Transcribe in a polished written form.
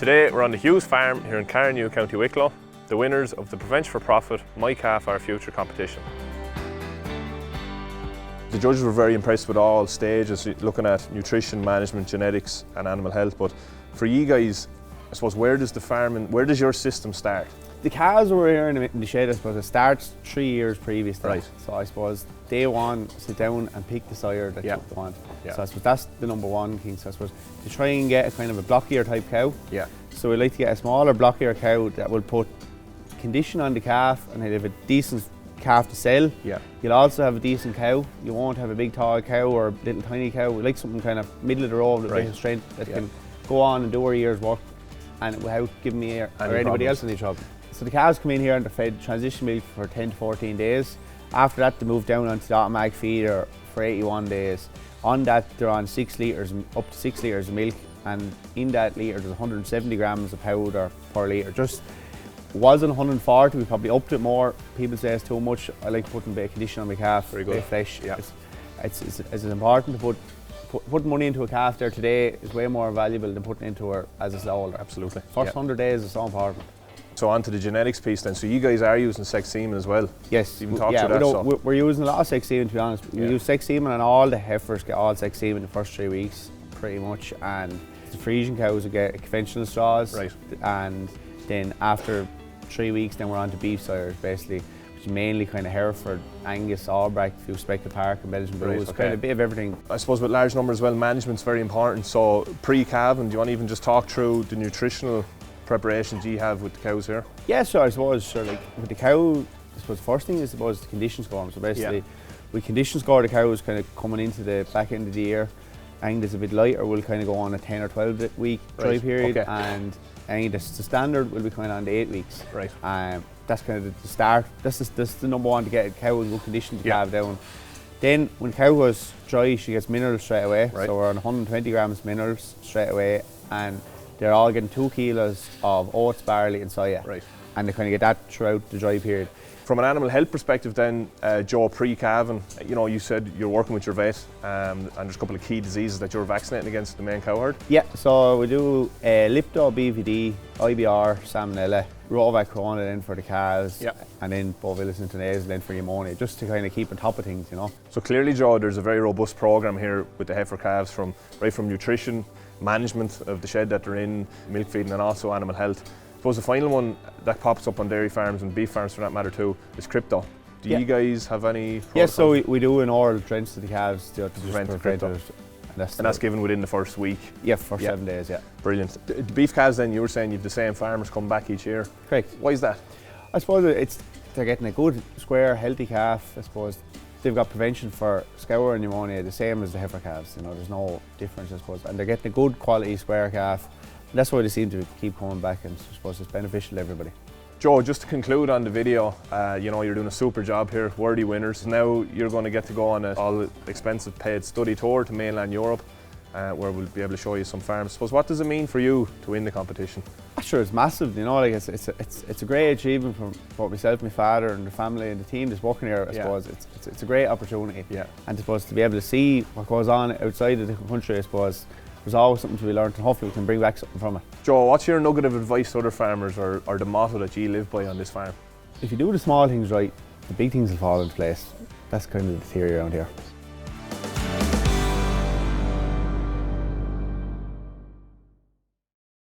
Today we're on the Hughes farm here in Carnew, County Wicklow, the winners of the Prevention for Profit My Calf Our Future competition. The judges were very impressed with all stages, looking at nutrition, management, genetics and animal health. But for you guys, I suppose, where does your system start? The calves were here in the shed, I suppose. It starts 3 years previous to that. So I suppose day one, sit down and pick the sire that you want. So I suppose that's the number one thing. So I suppose to try and get a kind of a blockier type cow. So we like to get a smaller, blockier cow that will put condition on the calf and have a decent calf to sell. You'll also have a decent cow. You won't have a big tall cow or a little tiny cow. We like something kind of middle of the road with a bit of strength that can go on and do our year's work and without giving me or anybody else any trouble. So the calves come in here and they're fed transition milk for 10 to 14 days. After that they move down onto the automatic feeder for 81 days. On that they're on 6 litres, up to 6 litres of milk, and in that litre there's 170 grams of powder per litre. Just wasn't 140, we probably upped it more. People say it's too much. I like putting a bit of condition on my calf, very good. A bit of flesh. It's important to put money into a calf there today is way more valuable than putting into her as it's older. Absolutely. First 100 days is so important. So on to the genetics piece then. So you guys are using sex semen as well? Yes. Even talk to that, we're using a lot of sex semen, to be honest. We use sex semen and all the heifers get all sex semen the first 3 weeks, pretty much. And the Frisian cows will get conventional straws. And then after 3 weeks, then we're on to beef sires, basically, which is mainly kind of Hereford, Angus, Albrecht, a few Speckled Park and Belgian Blues, kind of a bit of everything. I suppose with large numbers as well, management's very important. So pre-calving, do you want to even just talk through the nutritional preparations you have with the cows here? Yeah, so I suppose, like with the cow, I suppose the first thing is the condition score. So basically, we condition score the cows kind of coming into the back end of the year. Anything that's a bit lighter will kind of go on a 10 or 12 week dry period, and anything that's the standard will be kind of on the 8 weeks. That's kind of the start. That's the number one to get a cow in good condition to calve down. Then when the cow goes dry, she gets minerals straight away. So we're on 120 grams minerals straight away, and they're all getting 2 kilos of oats, barley and soya. And they kind of get that throughout the dry period. From an animal health perspective then, Joe, pre-calving, you said you're working with your vet and there's a couple of key diseases that you're vaccinating against the main cow herd? Yeah, so we do Lipto, BVD, IBR, Salmonella, Rovac Corona then for the calves, and then Bovilis intranasal then for pneumonia, just to kind of keep on top of things, So clearly, Joe, there's a very robust programme here with the heifer calves, right from nutrition, management of the shed that they're in, milk feeding and also animal health. I suppose the final one that pops up on dairy farms and beef farms for that matter too is crypto. Do you guys have any protocols? Yes, so we do an oral drench to the calves to prevent crypto. And that's given within the first week? Yeah, for 7 days, Brilliant. The beef calves then, you were saying you've the same farmers come back each year? Correct. Why is that? I suppose they're getting a good, square, healthy calf. I suppose they've got prevention for scour and pneumonia the same as the heifer calves, there's no difference, I suppose. And they're getting a good quality square calf. And that's why they seem to keep coming back, and I suppose it's beneficial to everybody. Joe, just to conclude on the video, you're doing a super job here, worthy winners. Now you're going to get to go on an all-expensive paid study tour to mainland Europe, where we'll be able to show you some farms. I suppose, what does it mean for you to win the competition? Sure, it's massive. It's a great achievement for myself, my father, and the family and the team that's working here. I suppose it's a great opportunity. And I suppose to be able to see what goes on outside of the country, I suppose there's always something to be learned, and hopefully we can bring back something from it. Joe, what's your nugget of advice to other farmers, or the motto that you live by on this farm? If you do the small things right, the big things will fall into place. That's kind of the theory around here.